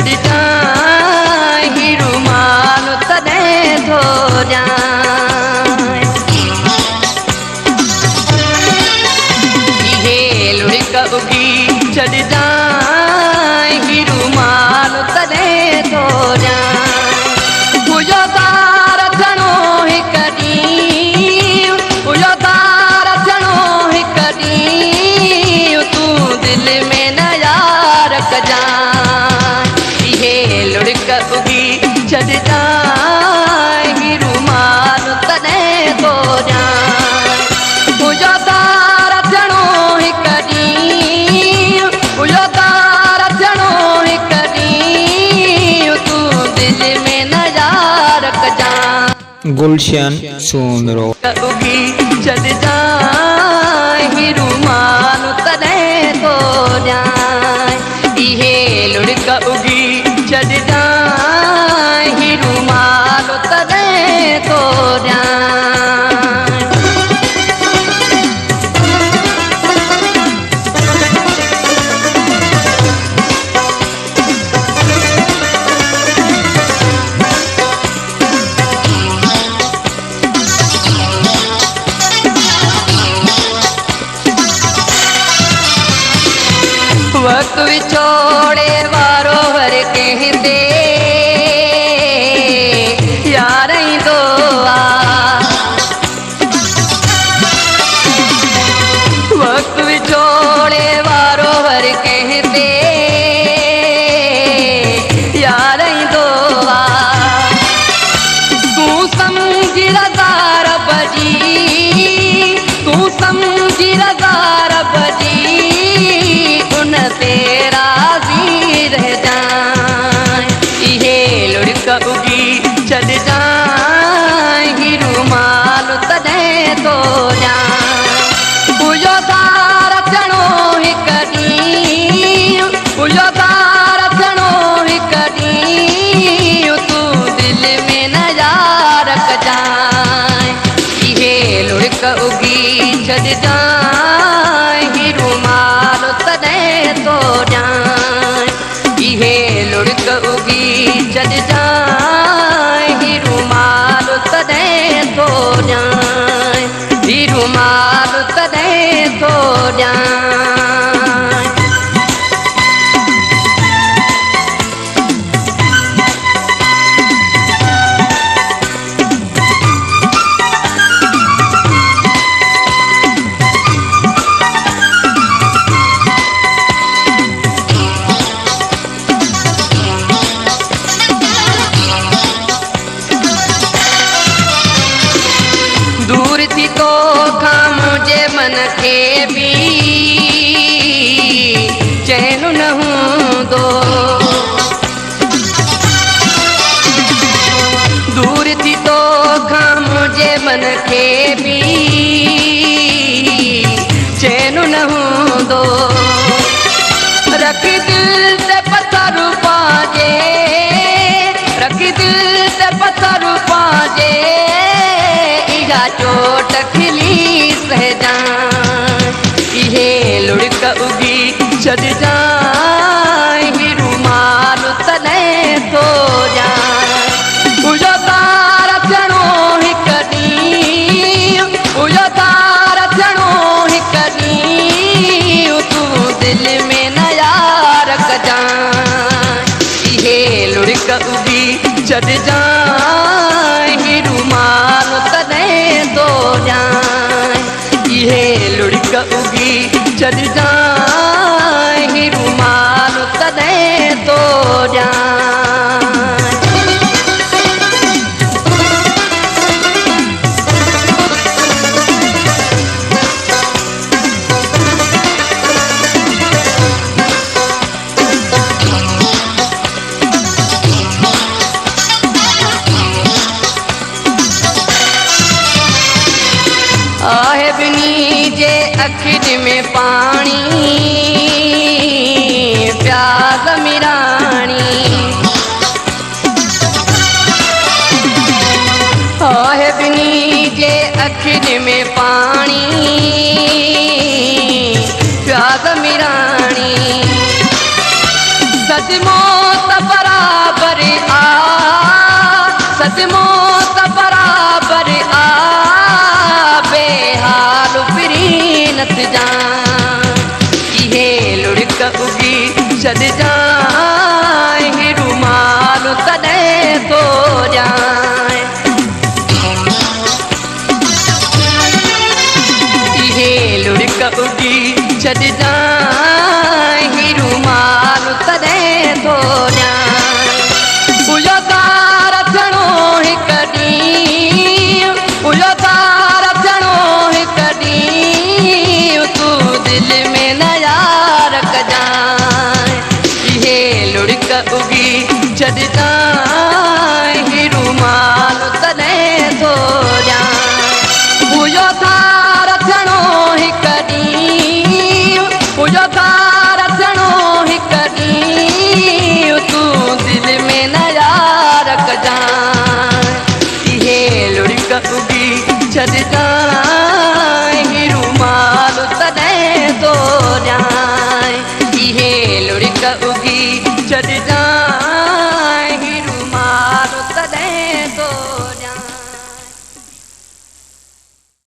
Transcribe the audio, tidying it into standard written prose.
छड़ जाए रुमाल तने धो जाए ये लुड़का उगी छड़ जाए रुमाल तने धो जाए पूजो तार जनो ही कदी पूजो तार जनो ही कदी तू दिल में नया रख जा ये लुड़का उगी छड़ जाए रुमाल तने धो जाए पूजो तार जनो ही कदी पूजो तार जनो ही कदी तू दिल में नया रख जा गुलशन सुंदरो उगी छड़ जाए रुमाल तने धो जाए ये लुड़का उगी छड़ जाए रुमाल तने धो जाए वक्त विछोड़े वारो हर कहते यार ही दो वक्त विछोड़े वारो हर कहते यार ही दो तू समझी रज़ार बजी तू समझी रज़ार बजी उन तेरा जी रह जाए ये लुड़का उगी छड़ जाए रुमाल तने धो जाए पूजो तार जनो ही कदी पूजो तार जनो ही कदी तू दिल में नया रख जाए ये लुड़का उगी छड़ जाए रुमाल तने धो जाए ये लुड़का उगी छड़ जाए रुमाल तने धो जाए रुमाल तने धो जाए दूर थी तो खाम मुझे मन के भी चैन न हूँ दो दूर थी तो खाम मुझे मन के भी चैन न हूँ दो रख दिल से पत्थर पाजे रख दिल से पत्थर पाजे इगा चोट खिली सह जाए ये लुड़का उगी छड़ जाए रुमाल तने धो जाए पूजो तार जनो ही कदी पूजो तार जनो ही कदी तू दिल में नया रख जाए ये लुड़का उगी छड़ जाए रुमाल तने धो जाए ये लुड़का उगी छड़ जाए रुमाल तने धो जाए आहे बिनी जे अखिज में पानी प्यास मिरानी आहे बिनी जे अखिज में पानी प्यास मिरानी सच मौत आ सदमो त बराबर आ बेहाल प्रीनत जान इहे लुड़क उगी छॾ जाए रुमाल तॾहिं थो जाए इहे लुड़क उगी छॾ जाए रुमाल तॾहिं थो जाए उहो तार थियणो हिकु ॾींहुं उहो तार थियणो हिकु ॾींहुं तूं दिलि में न यार कजाए इहे लुड़क उगी छॾ जाए रुमाल तॾहिं थो जाए उहो तार थियणो हिकु ॾींहुं उहो तार थियणो हिकु ॾींहुं तूं दिलि में न यार कजाए इहे लुड़क उगी छॾ जाए रुमाल तॾहिं थो जाए इहे लुड़क उगी छॾ जाए